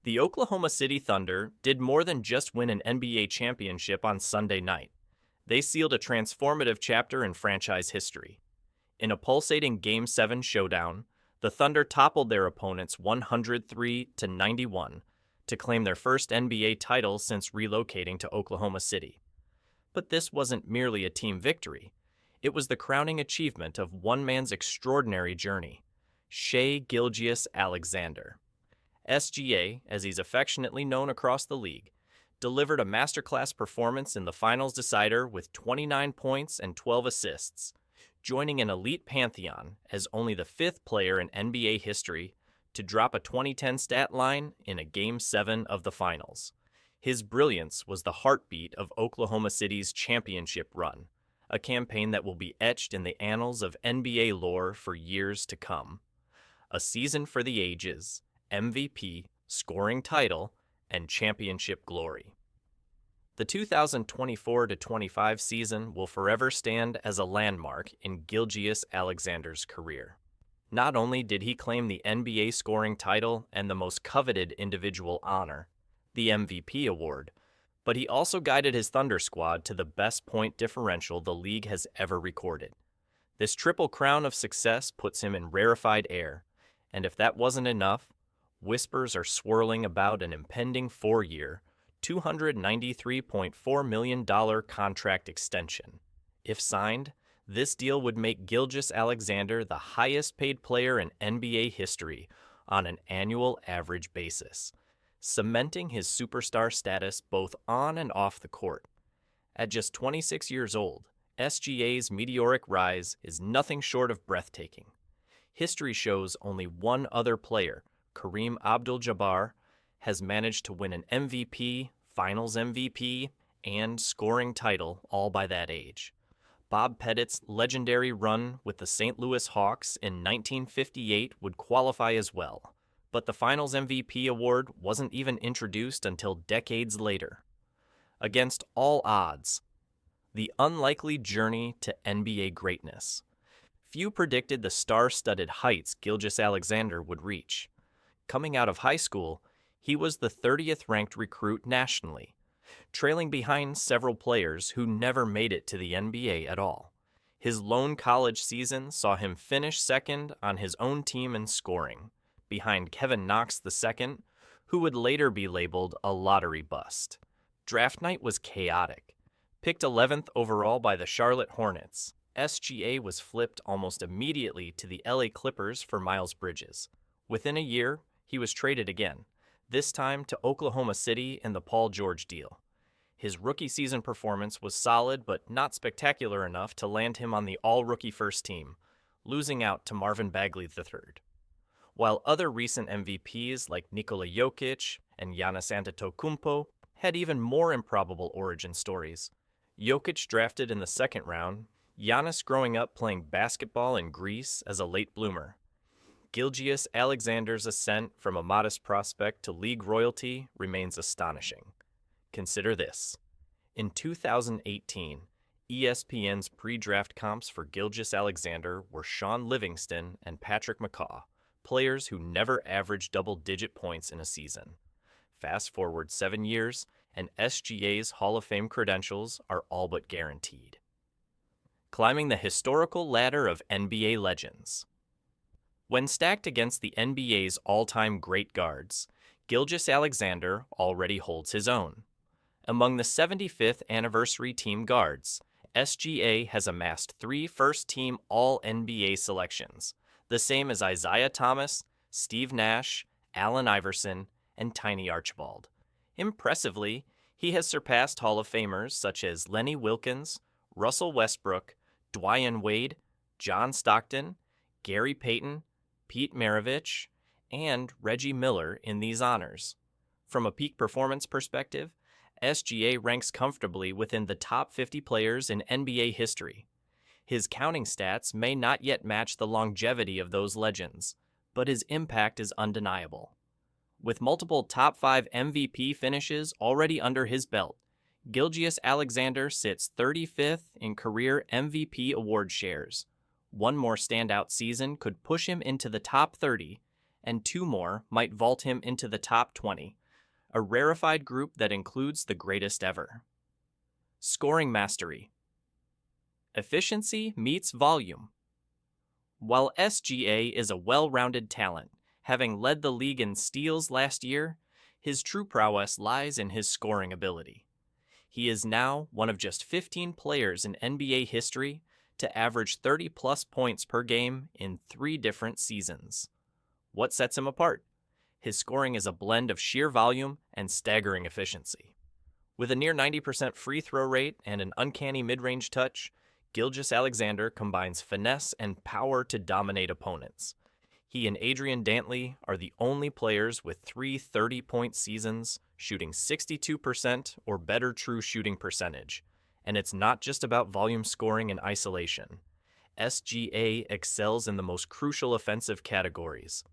The Oklahoma City Thunder did more than just win an NBA championship on Sunday night. They sealed a transformative chapter in franchise history. In a pulsating Game 7 showdown, the Thunder toppled their opponents 103-91 to claim their first NBA title since relocating to Oklahoma City. But this wasn't merely a team victory. It was the crowning achievement of one man's extraordinary journey, Shai Gilgeous-Alexander. SGA, as he's affectionately known across the league, delivered a masterclass performance in the finals decider with 29 points and 12 assists, joining an elite pantheon as only the fifth player in NBA history to drop a 2010 stat line in a Game 7 of the finals. His brilliance was the heartbeat of Oklahoma City's championship run, a campaign that will be etched in the annals of NBA lore for years to come. A season for the ages, MVP, scoring title, and championship glory. The 2024-25 season will forever stand as a landmark in Gilgeous-Alexander's career. Not only did he claim the NBA scoring title and the most coveted individual honor, the MVP award, but he also guided his Thunder squad to the best point differential the league has ever recorded. This triple crown of success puts him in rarefied air, and if that wasn't enough, whispers are swirling about an impending 4-year, $293.4 million contract extension. If signed, this deal would make Gilgeous-Alexander the highest-paid player in NBA history on an annual average basis, cementing his superstar status both on and off the court. At just 26 years old, SGA's meteoric rise is nothing short of breathtaking. History shows only one other player, Kareem Abdul-Jabbar, has managed to win an MVP, Finals MVP, and scoring title all by that age. Bob Pettit's legendary run with the St. Louis Hawks in 1958 would qualify as well, but the Finals MVP award wasn't even introduced until decades later. Against all odds, the unlikely journey to NBA greatness. Few predicted the star-studded heights Gilgeous-Alexander would reach. Coming out of high school, he was the 30th ranked recruit nationally, trailing behind several players who never made it to the NBA at all. His lone college season saw him finish second on his own team in scoring, behind Kevin Knox II, who would later be labeled a lottery bust. Draft night was chaotic. Picked 11th overall by the Charlotte Hornets, SGA was flipped almost immediately to the LA Clippers for Miles Bridges. Within a year, he was traded again, this time to Oklahoma City in the Paul George deal. His rookie season performance was solid but not spectacular enough to land him on the all-rookie first team, losing out to Marvin Bagley III. While other recent MVPs like Nikola Jokic and Giannis Antetokounmpo had even more improbable origin stories. Jokic drafted in the second round, Giannis growing up playing basketball in Greece as a late bloomer. Gilgeous-Alexander's ascent from a modest prospect to league royalty remains astonishing. Consider this. In 2018, ESPN's pre-draft comps for Gilgeous-Alexander were Sean Livingston and Patrick McCaw, players who never averaged double-digit points in a season. Fast forward 7 years, and SGA's Hall of Fame credentials are all but guaranteed. Climbing the historical ladder of NBA legends. When stacked against the NBA's all-time great guards, Gilgeous-Alexander already holds his own. Among the 75th anniversary team guards, SGA has amassed 3 first-team All-NBA selections, the same as Isaiah Thomas, Steve Nash, Allen Iverson, and Tiny Archibald. Impressively, he has surpassed Hall of Famers such as Lenny Wilkins, Russell Westbrook, Dwyane Wade, John Stockton, Gary Payton, Pete Maravich, and Reggie Miller in these honors. From a peak performance perspective, SGA ranks comfortably within the top 50 players in NBA history. His counting stats may not yet match the longevity of those legends, but his impact is undeniable. With multiple top 5 MVP finishes already under his belt, Gilgeous-Alexander sits 35th in career MVP award shares. One more standout season could push him into the top 30, and 2 more might vault him into the top 20, a rarefied group that includes the greatest ever. Scoring mastery. Efficiency meets volume. While SGA is a well-rounded talent, having led the league in steals last year, his true prowess lies in his scoring ability. He is now one of just 15 players in NBA history to average 30-plus points per game in 3 different seasons. What sets him apart? His scoring is a blend of sheer volume and staggering efficiency. With a near 90% free throw rate and an uncanny mid-range touch, Gilgeous-Alexander combines finesse and power to dominate opponents. He and Adrian Dantley are the only players with 3 30-point seasons, shooting 62% or better true shooting percentage. And it's not just about volume scoring and isolation. SGA excels in the most crucial offensive categories: